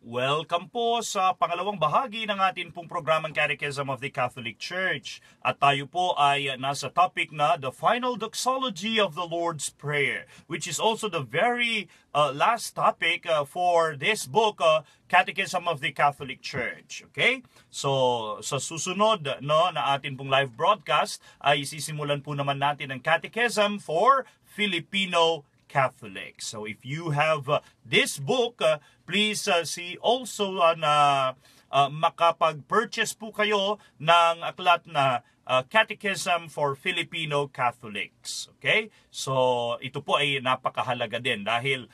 Welcome po sa pangalawang bahagi ng atin pong programang Catechism of the Catholic Church. At tayo po ay nasa topic na the final doxology of the Lord's Prayer, which is also the very last topic for this book, Catechism of the Catholic Church. Okay? So, sa susunod na atin pong live broadcast ay sisimulan po naman natin ang Catechism for Filipino Catholics. So if you have this book, please see also na makapag-purchase po kayo ng aklat na Catechism for Filipino Catholics. Okay? So ito po ay napakahalaga din dahil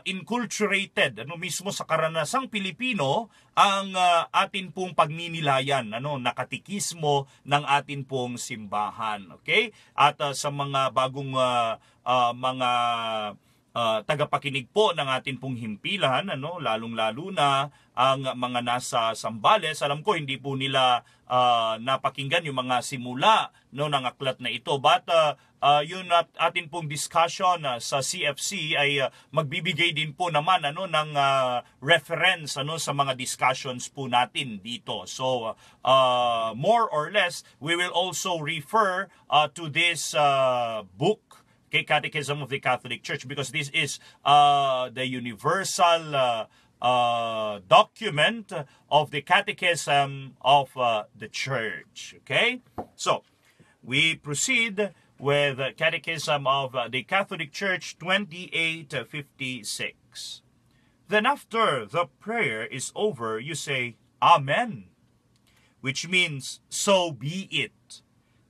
inculturated mismo sa karanasang Pilipino ang atin pong pagninilayan, nakatikismo ng atin pong simbahan. Okay? At sa mga bagong mga tagapakinig po ng atin pong himpilan, lalong-lalo na ang mga nasa Sambales. Alam ko hindi po nila napakinggan yung mga simula ng aklat na ito. But yun atin pong discussion sa CFC ay magbibigay din po naman ng reference sa mga discussions po natin dito. So more or less, we will also refer to this book, Catechism of the Catholic Church, because this is the universal document of the Catechism of the Church. Okay? So, we proceed with the Catechism of the Catholic Church 2856. Then after the prayer is over, you say, Amen, which means, so be it.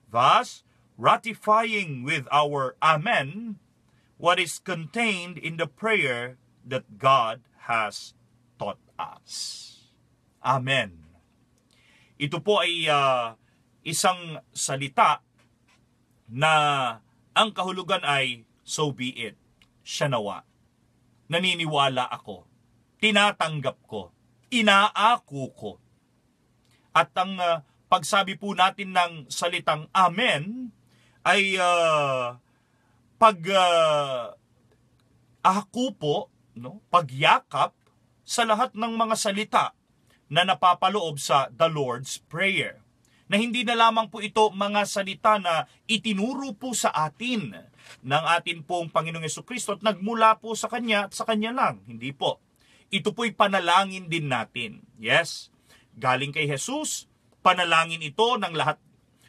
Thus, ratifying with our Amen what is contained in the prayer that God has taught us. Amen. Ito po ay isang salita na ang kahulugan ay so be it, siya nawa. Naniniwala ako, tinatanggap ko, inaako ko. At ang pagsabi po natin ng salitang Amen ay ako po, pagyakap sa lahat ng mga salita na napapaloob sa the Lord's Prayer. Na hindi na lamang po ito mga salita na itinuro po sa atin ng atin pong Panginoong Jesucristo at nagmula po sa Kanya at sa Kanya lang. Hindi po. Ito po'y panalangin din natin. Yes, galing kay Jesus, panalangin ito ng lahat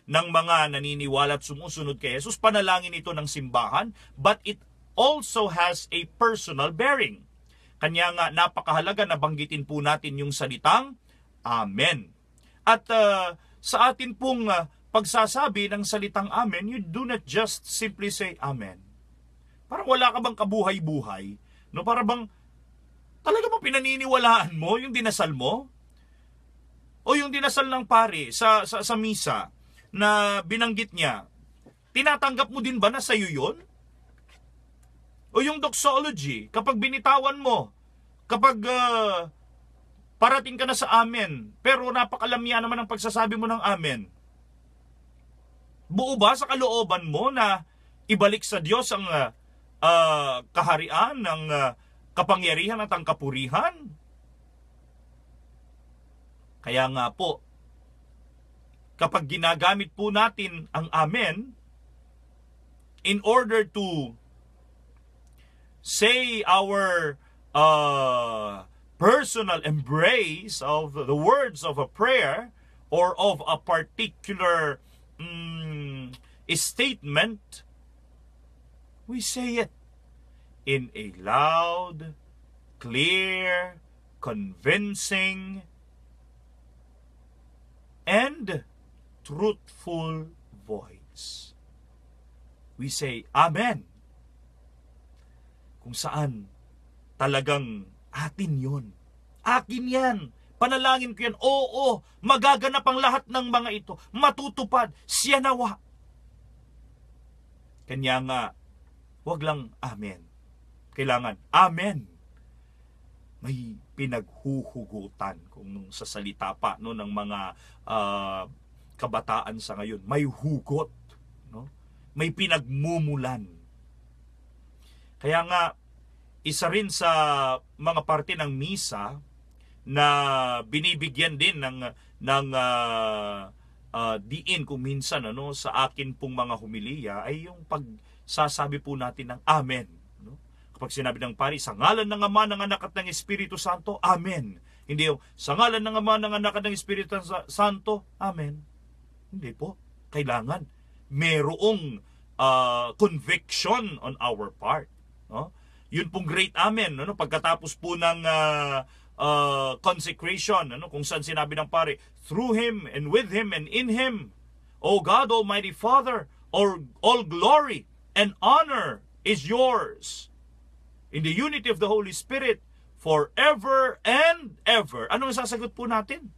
ng mga naniniwala at sumusunod kay Jesus, panalangin ito ng simbahan, but it also has a personal bearing. Kanya nga napakahalaga na banggitin po natin yung salitang Amen. At sa atin pong pagsasabi ng salitang Amen, you do not just simply say Amen. Parang wala ka bang kabuhay-buhay? Para bang talaga mo pinaniniwalaan mo yung dinasal mo? O yung dinasal ng pare sa misa na binanggit niya, tinatanggap mo din ba na sa'yo yun? O yung doxology, kapag binitawan mo, kapag parating ka na sa Amen, pero napakalamya naman ang pagsasabi mo ng Amen, buo ba sa kalooban mo na ibalik sa Diyos ang kaharian, ang kapangyarihan at ang kapurihan? Kaya nga po, kapag ginagamit po natin ang Amen, in order to say our personal embrace of the words of a prayer or of a particular statement, we say it in a loud, clear, convincing, and truthful voice. We say, Amen. Kung saan talagang atin yun. Akin yan. Panalangin ko yan. Oo, magaganap ang lahat ng mga ito. Matutupad. Siya nawa. Kanya nga, wag lang Amen. Kailangan, Amen. May pinaghuhugutan kung sa salita pa ng mga kabataan sa ngayon. May hugot, may pinagmumulan. Kaya nga, isa rin sa mga parte ng misa na binibigyan din ng diin kung minsan sa akin pong mga humiliya ay yung pagsasabi po natin ng Amen. No? Kapag sinabi ng pari, sa ngalan ng Ama, ng Anak at ng Espiritu Santo, Amen. Hindi yung sa ngalan ng Ama, ng Anak at ng Espiritu Santo, Amen. Hindi po. Kailangan merong conviction on our part. No? Yun pong great Amen. No? Pagkatapos po ng consecration, kung saan sinabi ng pare, through Him and with Him and in Him, O God, Almighty Father, all glory and honor is yours in the unity of the Holy Spirit forever and ever. Anong sasagot po natin?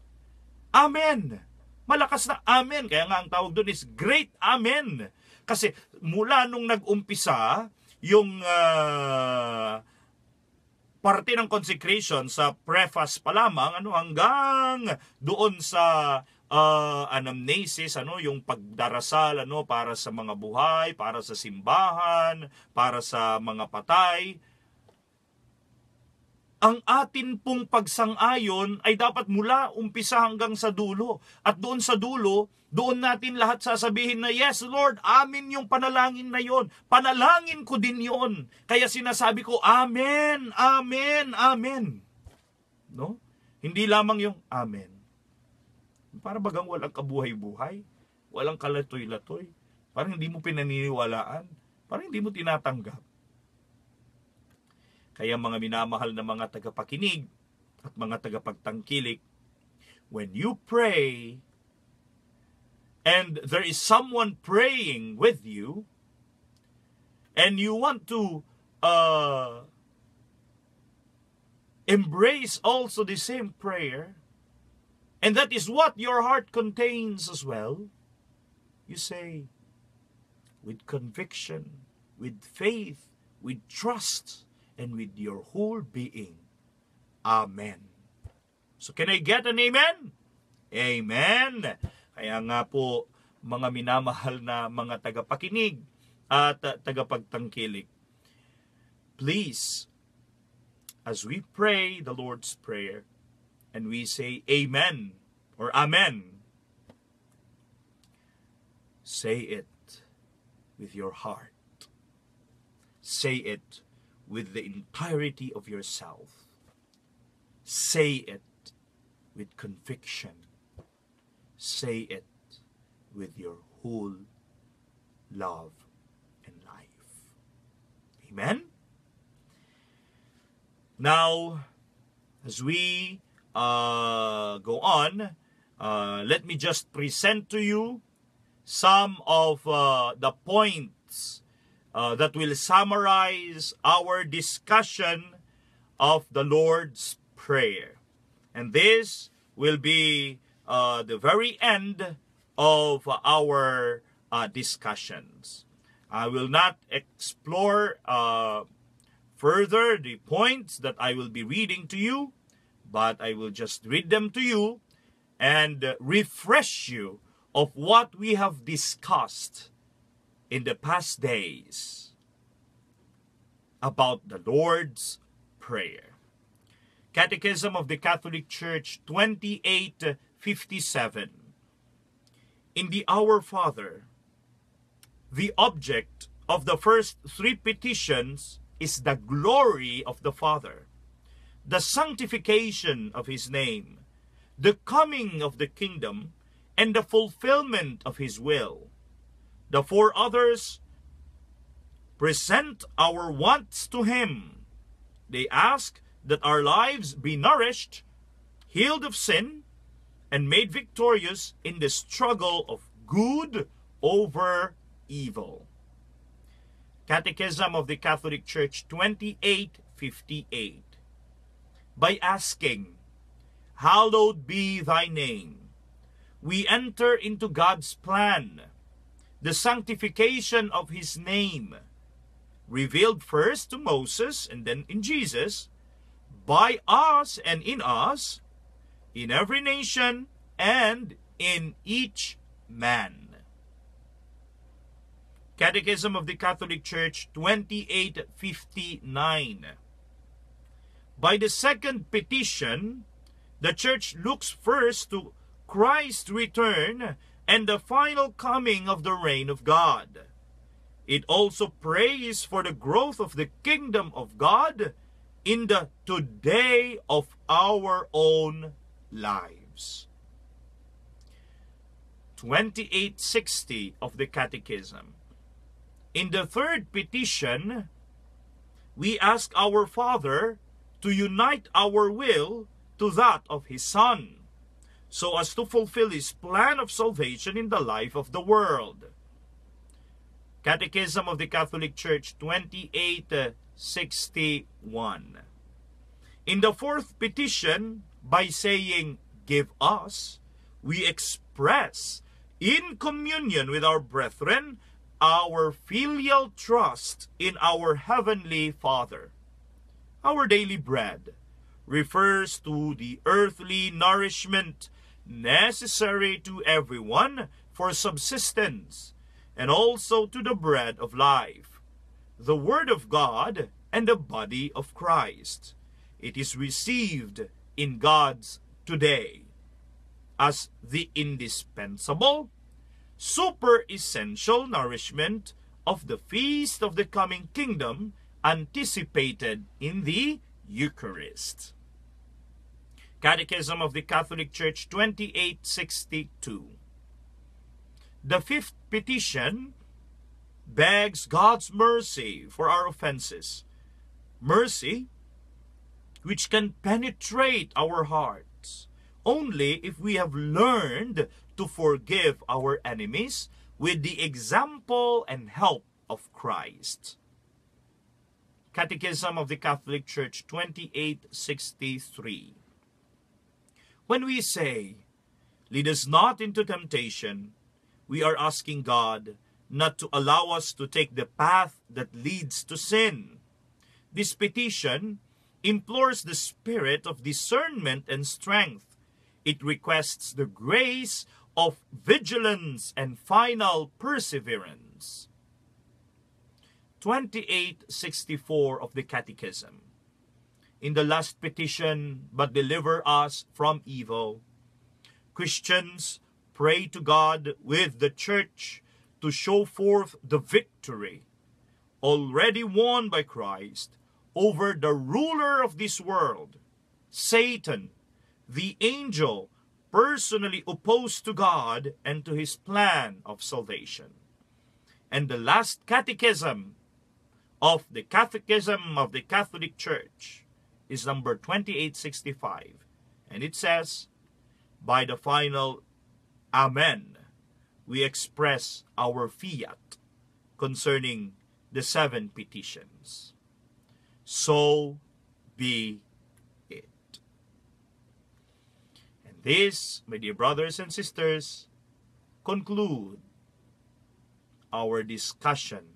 Amen. Malakas na Amen. Kaya nga ang tawag doon is Great Amen. Kasi mula nung nag-umpisa yung parte ng consecration sa preface pa lamang, hanggang doon sa anamnesis, yung pagdarasal, para sa mga buhay, para sa simbahan, para sa mga patay. Ang atin pong pagsang-ayon ay dapat mula umpisa hanggang sa dulo. At doon sa dulo, doon natin lahat sasabihin na, yes, Lord, amin yung panalangin na yon. Panalangin ko din yon. Kaya sinasabi ko, Amen, Amen, Amen. No? Hindi lamang yung Amen. Para bagang walang kabuhay-buhay, walang kalatoy-latoy. Parang hindi mo pinaniniwalaan. Parang hindi mo tinatanggap. Kaya mga minamahal na mga tagapakinig at mga tagapagtangkilik, when you pray and there is someone praying with you and you want to embrace also the same prayer, and that is what your heart contains as well, you say, with conviction, with faith, with trust, and with your whole being, Amen. So can I get an amen? Amen. Kaya nga po, mga minamahal na mga tagapakinig at tagapagtangkilik, please, as we pray the Lord's Prayer, and we say Amen or Amen, say it with your heart. Say it with the entirety of yourself. Say it with conviction. Say it with your whole love and life. Amen? Now, as we go on, let me just present to you some of the points that will summarize our discussion of the Lord's Prayer. And this will be the very end of our discussions. I will not explore further the points that I will be reading to you, but I will just read them to you and refresh you of what we have discussed in the past days about the Lord's Prayer. Catechism of the Catholic Church 2857. In the Our Father, the object of the first three petitions is the glory of the Father, the sanctification of His name, the coming of the kingdom, and the fulfillment of His will. The four others present our wants to Him. They ask that our lives be nourished, healed of sin, and made victorious in the struggle of good over evil. Catechism of the Catholic Church 2858. By asking, Hallowed be thy name, we enter into God's plan, the sanctification of His name, revealed first to Moses and then in Jesus, by us and in us, in every nation and in each man. Catechism of the Catholic Church 2859. By the second petition, The church looks first to Christ's return and the final coming of the reign of God. It also prays for the growth of the kingdom of God in the today of our own lives. 2860 of the Catechism. In the third petition, we ask our Father to unite our will to that of His Son, so as to fulfill His plan of salvation in the life of the world. Catechism of the Catholic Church 2861. In the fourth petition, by saying, "Give us," we express, in communion with our brethren, our filial trust in our Heavenly Father. Our daily bread refers to the earthly nourishment necessary to everyone for subsistence, and also to the bread of life, the Word of God and the body of Christ. It is received in God's today as the indispensable, super essential nourishment of the feast of the coming kingdom anticipated in the Eucharist. Catechism of the Catholic Church 2862. The fifth petition begs God's mercy for our offenses, mercy which can penetrate our hearts only if we have learned to forgive our enemies with the example and help of Christ. Catechism of the Catholic Church 2863. When we say, "Lead us not into temptation," we are asking God not to allow us to take the path that leads to sin. This petition implores the spirit of discernment and strength. It requests the grace of vigilance and final perseverance. 2864 of the Catechism. In the last petition, "But deliver us from evil," Christians pray to God with the Church to show forth the victory already won by Christ over the ruler of this world, Satan, the angel personally opposed to God and to His plan of salvation. And the last catechism of the Catechism of the Catholic Church is number 2865. And it says, by the final Amen, we express our fiat concerning the 7 petitions. So be it. And this, my dear brothers and sisters, conclude our discussion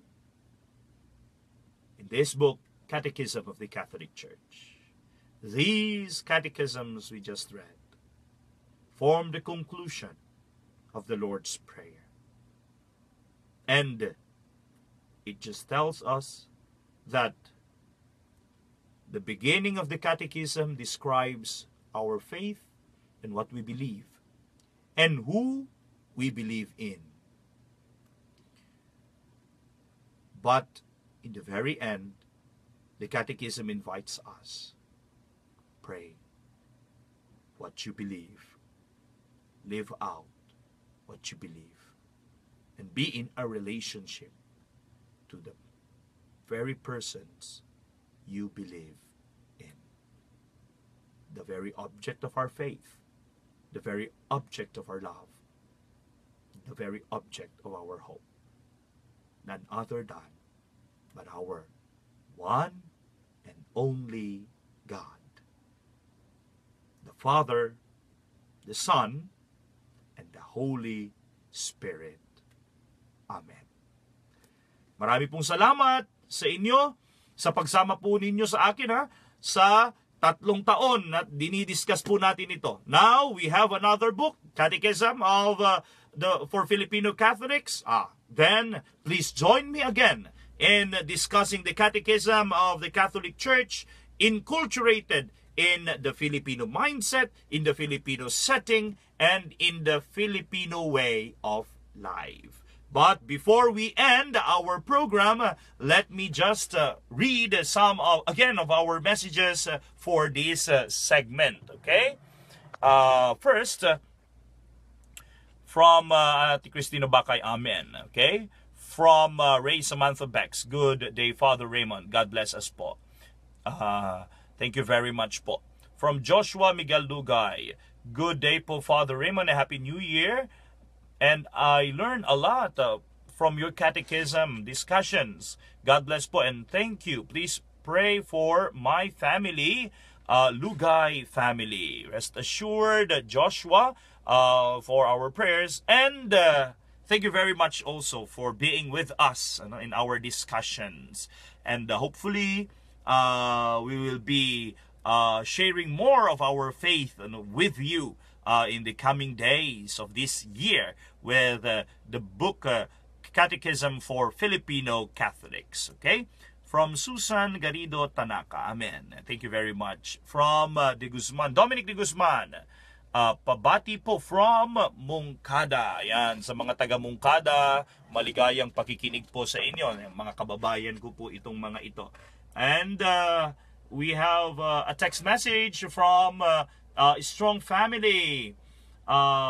in this book, Catechism of the Catholic Church. These catechisms we just read form the conclusion of the Lord's Prayer. And it just tells us that the beginning of the Catechism describes our faith and what we believe and who we believe in. But in the very end, the Catechism invites us, pray what you believe, live out what you believe, and be in a relationship to the very persons you believe in. The very object of our faith, the very object of our love, the very object of our hope. None other than but our one and only God, the Father, the Son, and the Holy Spirit. Amen. Marami pong salamat sa inyo sa pagsama po ninyo sa akin sa 3 taon na dinidiscuss po natin ito. Now, we have another book, Catechism of for Filipino Catholics. Then, please join me again in discussing the Catechism of the Catholic Church, inculturated in the Filipino mindset, in the Filipino setting, and in the Filipino way of life. But before we end our program, let me just read some of our messages for this segment. Okay? First, from Ate Cristino Bakay, Amen. Okay? From Ray Samantha Bex, good day, Father Raymond. God bless us po. Thank you very much po. From Joshua Miguel Dugay, good day po, Father Raymond. A Happy New Year. And I learned a lot from your catechism discussions. God bless po and thank you. Please pray for my family, Lugay family. Rest assured, Joshua, for our prayers. And thank you very much also for being with us in our discussions. And hopefully, we will be sharing more of our faith with you in the coming days of this year with the book Catechism for Filipino Catholics. Okay? From Susan Garrido Tanaka. Amen. Thank you very much. From De Guzman, Dominic De Guzman. Pabati po from Mungkada. Yan, sa mga taga Mungkada, maligayang pakikinig po sa inyo. Mga kababayan ko po itong mga ito. And we have a text message from Strong Family.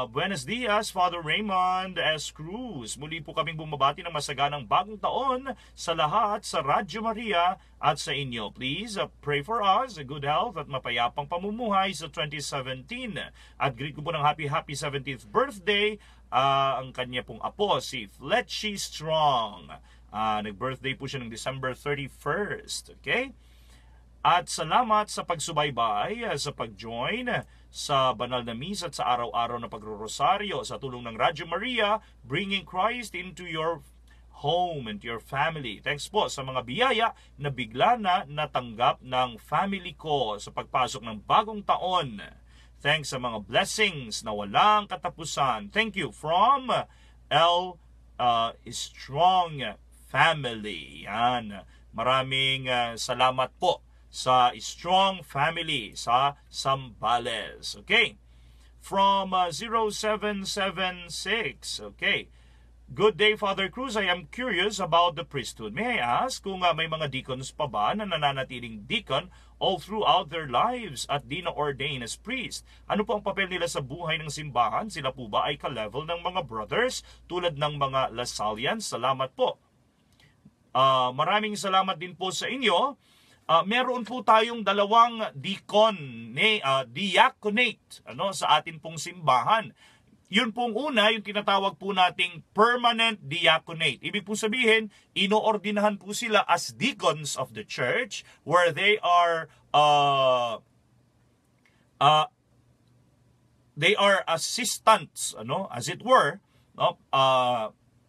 Buenos dias, Father Raymond S. Cruz. Muli po kaming bumabati ng masaganang bagong taon sa lahat sa Radyo Maria at sa inyo. Please pray for us, good health at mapayapang pamumuhay sa 2017. At greet ko po ng happy 70th birthday ang kanya pong apo, si Fletchy Strong. Nag-birthday po siya ng December 31st. Okay? At salamat sa pagsubaybay, sa pag-join sa banal na misa at sa araw-araw na pagrorosaryo sa tulong ng Radyo Maria, bringing Christ into your home and your family. Thanks po sa mga biyaya na bigla na natanggap ng family ko sa pagpasok ng bagong taon. Thanks sa mga blessings na walang katapusan. Thank you from L. Strong Family. Yan. Maraming salamat po sa Strong Family sa Sambales. Okay. From 0776. Okay. Good day, Father Cruz. I am curious about the priesthood. May I ask kung may mga deacons pa ba na nananatiling deacon all throughout their lives at di na-ordain as priest? Ano po ang papel nila sa buhay ng simbahan? Sila po ba ay ka-level ng mga brothers tulad ng mga Lasalians? Salamat po. Maraming salamat din po sa inyo. Meron po tayong dalawang diaconate sa atin pong simbahan. Yun pong una, yung tinatawag po nating permanent diaconate. Ibig po sabihin, inoordinahan po sila as deacons of the church where they are assistants, as it were,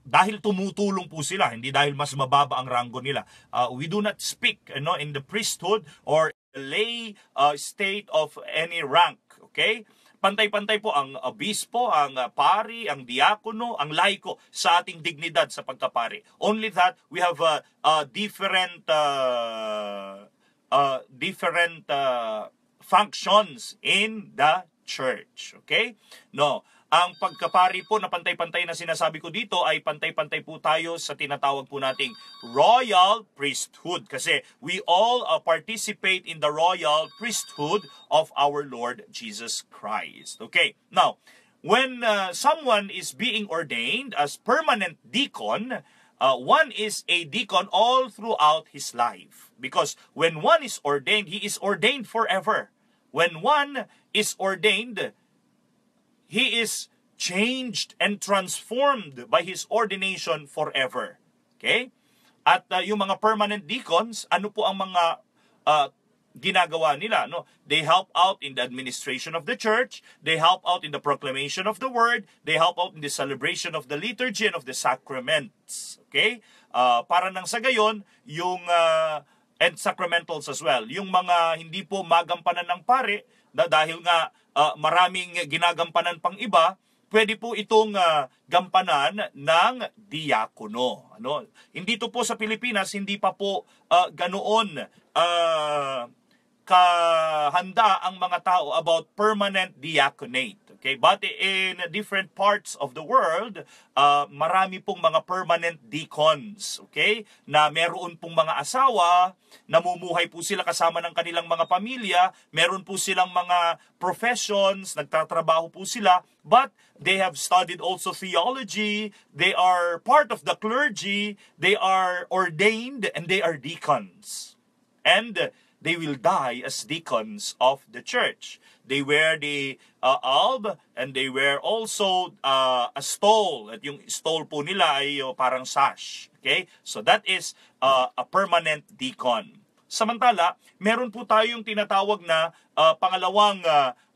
dahil tumutulong po sila, hindi dahil mas mababa ang ranggo nila. We do not speak in the priesthood or lay state of any rank. Okay? Pantay-pantay po ang obispo, ang pari, ang diakono, ang laiko sa ating dignidad sa pagkapari. Only that we have different functions in the church. Okay? No. Ang pagkapari po na pantay-pantay na sinasabi ko dito ay pantay-pantay po tayo sa tinatawag po nating royal priesthood. Kasi we all participate in the royal priesthood of our Lord Jesus Christ. Okay, now, when someone is being ordained as permanent deacon, one is a deacon all throughout his life. Because when one is ordained, he is ordained forever. When one is ordained, he is changed and transformed by his ordination forever. Okay? At yung mga permanent deacons, ano po ang mga ginagawa nila? No? They help out in the administration of the church. They help out in the proclamation of the word. They help out in the celebration of the liturgy and of the sacraments. Okay? Para nang sa gayon, yung and sacramentals as well. Yung mga hindi po magampanan ng pare, dahil nga maraming ginagampanan pang iba, pwede po itong gampanan ng diakono. Hindi to po sa Pilipinas, hindi pa po ganoon handa ang mga tao about permanent diaconate. Okay, but in different parts of the world, marami pong mga permanent deacons, okay? Na meron pong mga asawa, namumuhay po sila kasama ng kanilang mga pamilya, meron po silang mga professions, nagtatrabaho po sila, but they have studied also theology, they are part of the clergy, they are ordained, and they are deacons. And they will die as deacons of the church. They wear the alb, and they wear also a stole. At yung stole po nila ay parang sash. Okay? So that is a permanent deacon. Samantala, meron po tayong tinatawag na pangalawang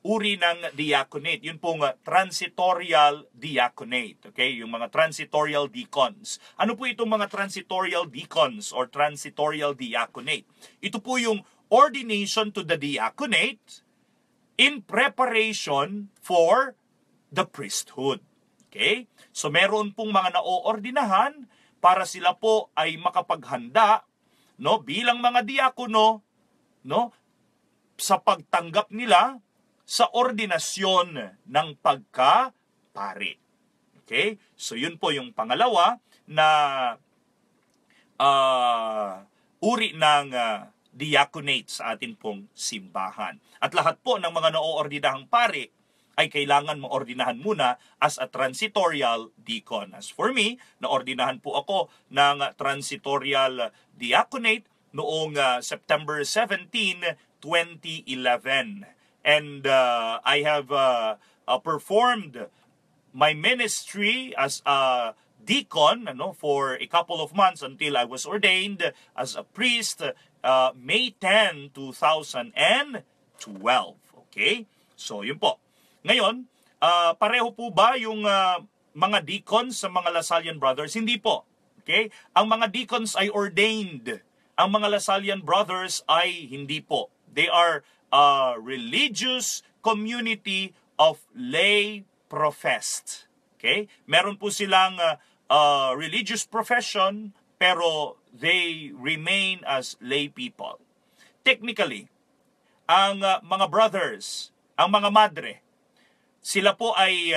uri ng diaconate. Yun pong transitorial diaconate. Okay? Yung mga transitorial deacons. Ano po itong mga transitorial deacons or transitorial diaconate? Ito po yung ordination to the diaconate in preparation for the priesthood. Okay? So meron pong mga naoordinahan para sila po ay makapaghanda, no, bilang mga diakono, no, sa pagtanggap nila sa ordinasyon ng pagkapari. Okay? So yun po yung pangalawa na uri ng diaconate sa atin pong simbahan. At lahat po ng mga naoordinahang pari ay kailangan maordinahan muna as a transitorial deacon. As for me, naordinahan po ako ng transitorial diaconate noong September 17, 2011. And I have performed my ministry as a deacon for a couple of months until I was ordained as a priest May 10, 2012. Okay? So, yun po. Ngayon, pareho po ba yung mga deacons sa mga Lasallian Brothers? Hindi po. Okay? Ang mga deacons ay ordained. Ang mga Lasallian Brothers ay hindi po. They are a religious community of lay professed. Okay? Meron po silang religious profession, pero they remain as lay people. Technically, ang mga brothers, ang mga madre, sila po ay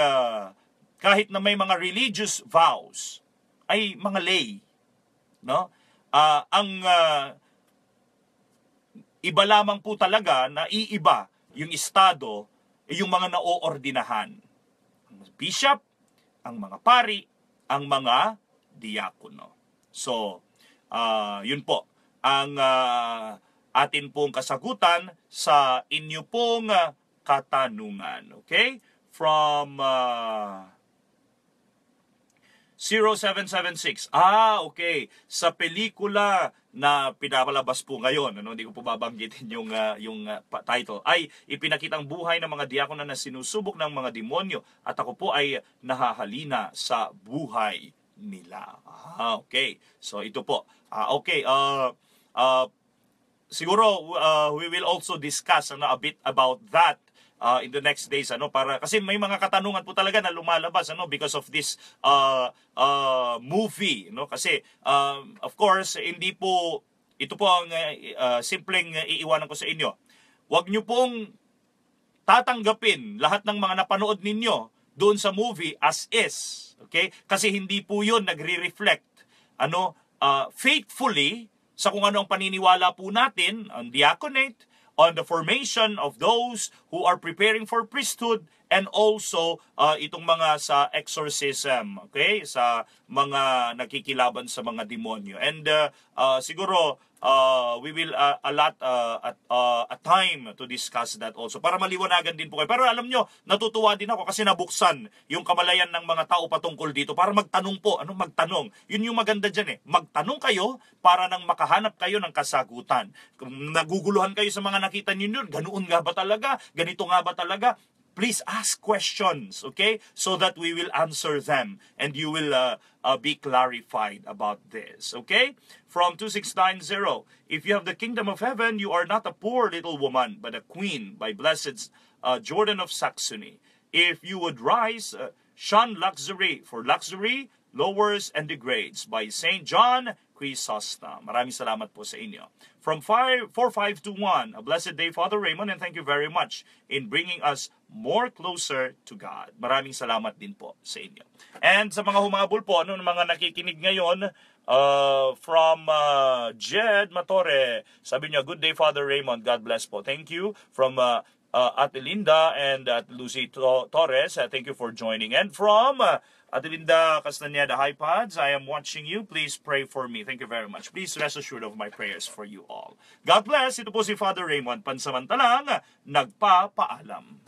kahit na may mga religious vows, ay mga lay. No? Ang iba lamang po talaga na iiba yung estado, yung mga naoordinahan. Ang bishop, ang mga pari, ang mga diakono. So, yun po ang atin pong kasagutan sa inyo pong katanungan. Okay? From 0776. Okay. Sa pelikula na pinapalabas po ngayon, hindi ko po babanggitin yung title, ay ipinakitang buhay ng mga diakono na sinusubok ng mga demonyo at ako po ay nahahalina sa buhay nila. Okay. So ito po. Okay. Siguro we will also discuss a bit about that in the next days, para kasi may mga katanungan po talaga na lumalabas because of this movie, kasi of course hindi po ito po ang simpleng iiwanan ko sa inyo. Huwag niyo pong tatanggapin lahat ng mga napanood ninyo doon sa movie as is. Okay? Kasi hindi po 'yun nagre-reflect faithfully sa kung ano ang paniniwala po natin on diaconate, on the formation of those who are preparing for priesthood, and also itong mga sa exorcism, okay? Sa mga nakikilaban sa mga demonyo. And siguro we will allot a time to discuss that also para maliwanagan din po kayo. Pero alam nyo, natutuwa din ako kasi nabuksan yung kamalayan ng mga tao patungkol dito para magtanong po. Magtanong? Yun yung maganda dyan Magtanong kayo para nang makahanap kayo ng kasagutan. Kung naguguluhan kayo sa mga nakita ninyo, ganoon nga ba talaga? Ganito nga ba talaga? Please ask questions, okay? So that we will answer them and you will be clarified about this, okay? From 2690, if you have the kingdom of heaven, you are not a poor little woman, but a queen by blessed Jordan of Saxony. If you would rise, shun luxury, for luxury lowers and degrades. By St. John Chrysostom. Maraming salamat po sa inyo. From 4521, a blessed day, Father Raymond, and thank you very much in bringing us more closer to God. Maraming salamat din po sa inyo. And sa mga humabol po, mga nakikinig ngayon, from Jed Matore, sabi niya, good day, Father Raymond, God bless po. Thank you. From Ate Linda and Lucy Torres, thank you for joining. And from Ate Linda Castañeda, hi Pads, I am watching you. Please pray for me. Thank you very much. Please rest assured of my prayers for you all. God bless. Ito po si Father Raymond, pansamantalang nagpapaalam.